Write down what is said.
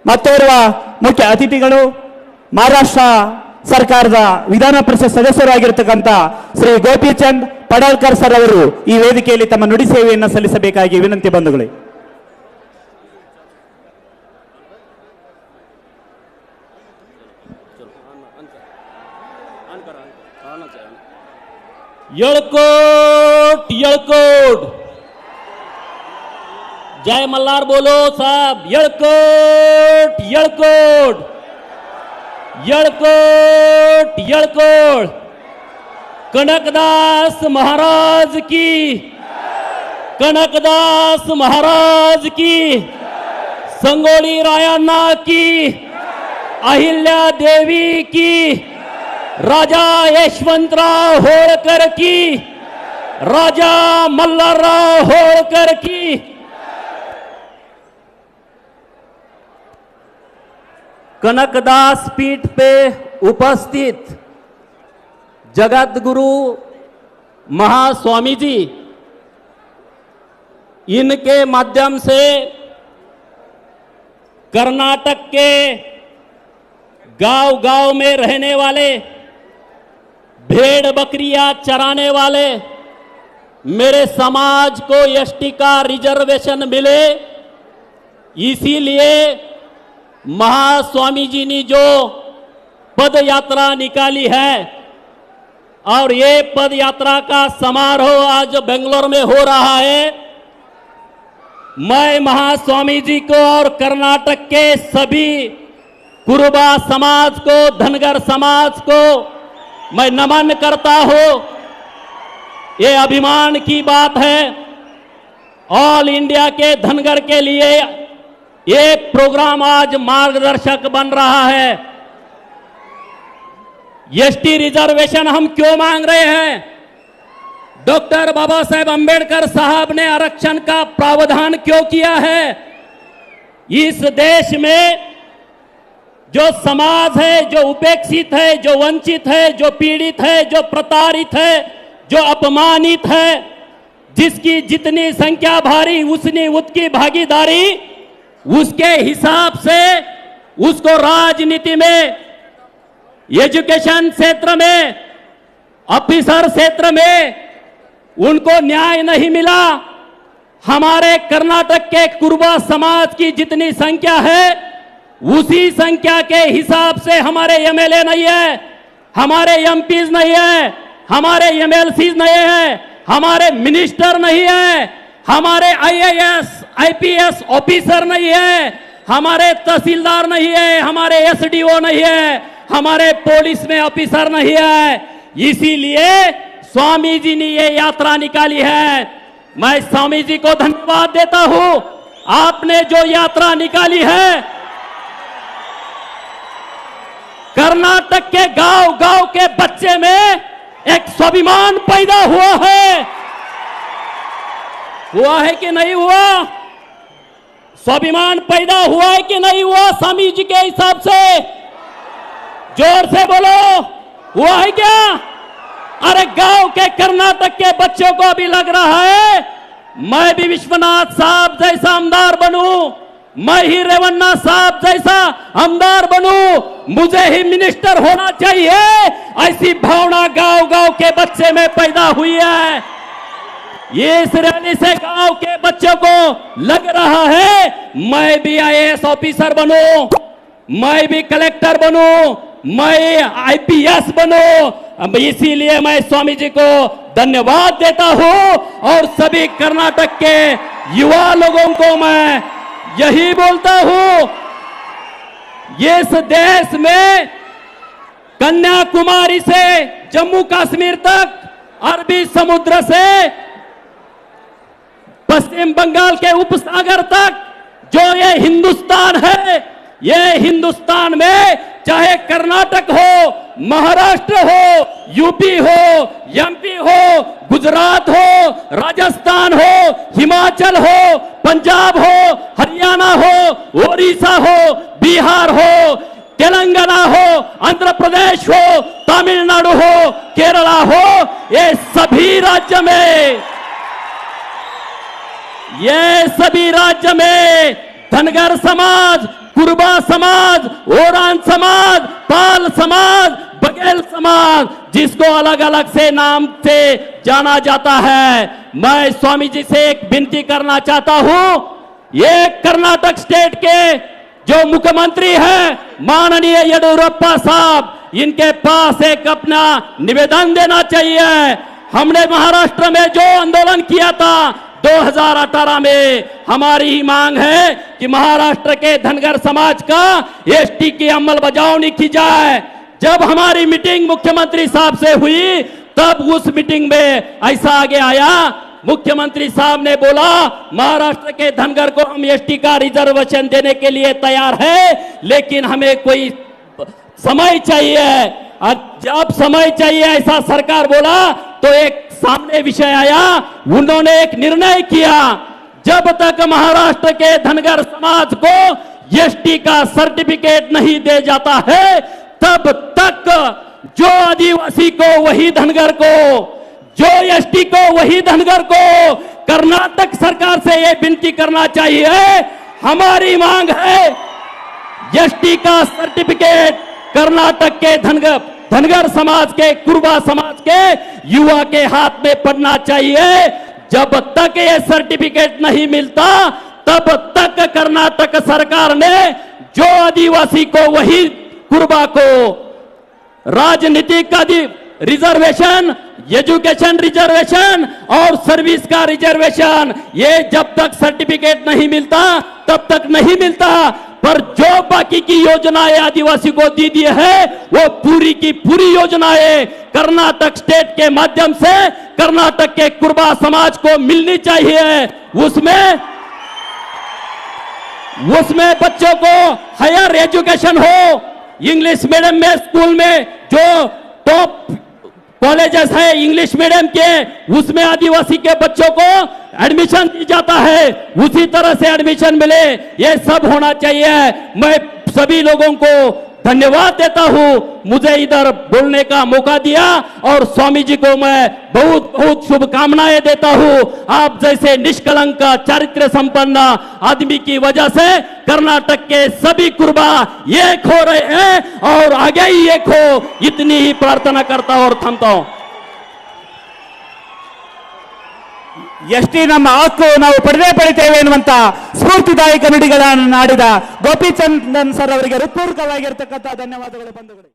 ಮತ್ತೋರ್ವ ಮುಖ್ಯ ಅತಿಥಿಗಳು ಮಹಾರಾಷ್ಟ್ರ ಸರ್ಕಾರದ ವಿಧಾನ ಪರಿಷತ್ ಸದಸ್ಯರಾಗಿರ್ತಕ್ಕಂಥ ಶ್ರೀ ಗೋಪಿಚಂದ್ ಪಡಾಲ್ಕರ್ ಸರ್ ಅವರು ಈ ವೇದಿಕೆಯಲ್ಲಿ ತಮ್ಮ ನುಡಿ ಸೇವೆಯನ್ನು ಸಲ್ಲಿಸಬೇಕಾಗಿ ವಿನಂತಿ ಬಂಧುಗಳೇ. येळकोट येळकोट जय मल्हार बोलो साहब. येळकोट येळकोट येळकोट येळकोट. कनकदास महाराज की, कनकदास महाराज की, संगोली रायांना की, अहिल्या देवी की, राजा यशवंतराव होळकर की, राजा मल्हारराव होळकर की. कनकदास पीठ पे उपस्थित जगत गुरु महास्वामी जी, इनके माध्यम से कर्नाटक के गांव-गांव में रहने वाले, भेड़ बकरियां चराने वाले मेरे समाज को एसटी का रिजर्वेशन मिले, इसीलिए महास्वामी जी ने जो पद यात्रा निकाली है और ये पद यात्रा का समारोह आज बेंगलोर में हो रहा है, मैं महास्वामी जी को और कर्नाटक के सभी कुरुबा समाज को, धनगर समाज को मैं नमन करता हूं. ये अभिमान की बात है. ऑल इंडिया के धनगर के लिए ये प्रोग्राम आज मार्गदर्शक बन रहा है. एसटी रिजर्वेशन हम क्यों मांग रहे हैं? डॉक्टर बाबा साहेब अंबेडकर साहब ने आरक्षण का प्रावधान क्यों किया है? इस देश में जो समाज है, जो उपेक्षित है, जो वंचित है, जो पीड़ित है, जो प्रताड़ित है, जो अपमानित है, जिसकी जितनी संख्या भारी उतनी उसकी भागीदारी, उसके हिसाब से उसको राजनीति में, एजुकेशन क्षेत्र में, ऑफिसर क्षेत्र में उनको न्याय नहीं मिला. हमारे कर्नाटक के कुरुबा समाज की जितनी संख्या है उसी संख्या के हिसाब से हमारे एमएलए नहीं है, हमारे एमपीज नहीं है, हमारे एमएलसीज नहीं है, हमारे मिनिस्टर नहीं है, हमारे आईएएस आईपीएस ऑफिसर नहीं है, हमारे तहसीलदार नहीं है, हमारे एसडीओ नहीं है, हमारे पुलिस में ऑफिसर नहीं है. इसीलिए स्वामी जी ने ये यात्रा निकाली है. मैं स्वामी जी को धन्यवाद देता हूं. आपने जो यात्रा निकाली है, कर्नाटक के गांव-गांव के बच्चे में एक स्वाभिमान पैदा हुआ है. हुआ है कि नहीं हुआ? स्वाभिमान पैदा हुआ है कि नहीं हुआ? स्वामी जी के हिसाब से जोर से बोलो, हुआ है क्या? अरे गांव के कर्नाटक के बच्चों को अभी लग रहा है मैं भी विश्वनाथ साहब जैसा आमदार बनूं, मैं ही रेवन्ना साहब जैसा आमदार बनूं, मुझे ही मिनिस्टर होना चाहिए. ऐसी भावना गांव-गांव के बच्चे में पैदा हुई है. ये इस रैली से गांव के बच्चों को लग रहा है मैं भी आईएएस ऑफिसर बनूं, मैं भी कलेक्टर बनूं, मैं आईपीएस बनूं. अब इसीलिए मैं स्वामी जी को धन्यवाद देता हूं और सभी कर्नाटक के युवा लोगों को मैं यही बोलता हूं. इस देश में कन्याकुमारी से जम्मू कश्मीर तक, अरबी समुद्र से पश्चिम बंगाल के उपसागर तक जो ये हिंदुस्तान है, ये हिंदुस्तान में चाहे कर्नाटक हो, महाराष्ट्र हो, यूपी हो, एमपी हो, गुजरात हो, राजस्थान हो, हिमाचल हो, पंजाब हो, हरियाणा हो, ओडिशा हो, बिहार हो, तेलंगाना हो, आंध्र प्रदेश हो, तमिलनाडु हो, केरला हो, ये सभी राज्य में धनगर समाज, कुर्बा समाज, ओरान समाज, पाल समाज, बघेल समाज, जिसको अलग अलग से नाम से जाना जाता है, मैं स्वामी जी से एक विनती करना चाहता हूं। ये कर्नाटक स्टेट के जो मुख्यमंत्री हैं माननीय येडियुरप्पा साहब, इनके पास एक अपना निवेदन देना चाहिए। हमने महाराष्ट्र में जो आंदोलन किया था 2018 में, हमारी ही मांग है कि महाराष्ट्र के धनगर समाज का एसटी की अमलबजावनी की जाए। जब हमारी मीटिंग मुख्यमंत्री साहब से हुई तब उस मीटिंग में ऐसा आगे आया, मुख्यमंत्री साहब ने बोला महाराष्ट्र के धनगर को हम एसटी का रिजर्वेशन देने के लिए तैयार है, लेकिन हमें कोई समय चाहिए। जब समय चाहिए ऐसा सरकार बोला तो एक सामने विषय आया, उन्होंने एक निर्णय किया, जब तक महाराष्ट्र के धनगर समाज को एसटी का सर्टिफिकेट नहीं दे जाता है तब तक जो आदिवासी को वही धनगर को, जो एसटी को वही धनगर को, कर्नाटक सरकार से यह विनती करना चाहिए, हमारी मांग है एसटी का सर्टिफिकेट कर्नाटक के धनगर समाज के, कुर्बा समाज के युवा के हाथ में पड़ना चाहिए। जब तक ये सर्टिफिकेट नहीं मिलता तब तक कर्नाटक सरकार ने जो आदिवासी को वही कुर्बा को राजनीतिक का रिजर्वेशन, एजुकेशन रिजर्वेशन और सर्विस का रिजर्वेशन, ये जब तक सर्टिफिकेट नहीं मिलता तब तक नहीं मिलता। पर जो बाकी की योजनाएं आदिवासी को दी दी है वो पूरी की पूरी योजनाएं कर्नाटक स्टेट के माध्यम से कर्नाटक के कुर्बा समाज को मिलनी चाहिए। उसमें बच्चों को हायर एजुकेशन हो, इंग्लिश मीडियम में स्कूल में जो टॉप कॉलेजेस है इंग्लिश मीडियम के, उसमें आदिवासी के बच्चों को एडमिशन दी जाता है, उसी तरह से एडमिशन मिले, ये सब होना चाहिए। मैं सभी लोगों को धन्यवाद देता हूं, मुझे इधर बोलने का मौका दिया, और स्वामी जी को मैं बहुत बहुत शुभकामनाएं देता हूं। आप जैसे निष्कलंक चारित्र संपन्न आदमी की वजह से कर्नाटक के सभी कुर्बा एक हो रहे हैं और आगे ही एक हो, इतनी ही प्रार्थना करता हूं और थमता हूं। ಎಸ್ಟಿ ನಮ್ಮ ಹಕ್ಕು, ನಾವು ಪಡೆದೇ ಪಡಿತೇವೆ ಎನ್ನುವಂತ ಸ್ಫೂರ್ತಿದಾಯಕ ನುಡಿಗಳನ್ನು ಆಡಿದ ಗೋಪಿಚಂದನ್ ಸರ್ ಅವರಿಗೆ ಹೃತ್ಪೂರ್ವಕವಾಗಿರ್ತಕ್ಕಂಥ ಧನ್ಯವಾದಗಳು ಬಂಧುಗಳು.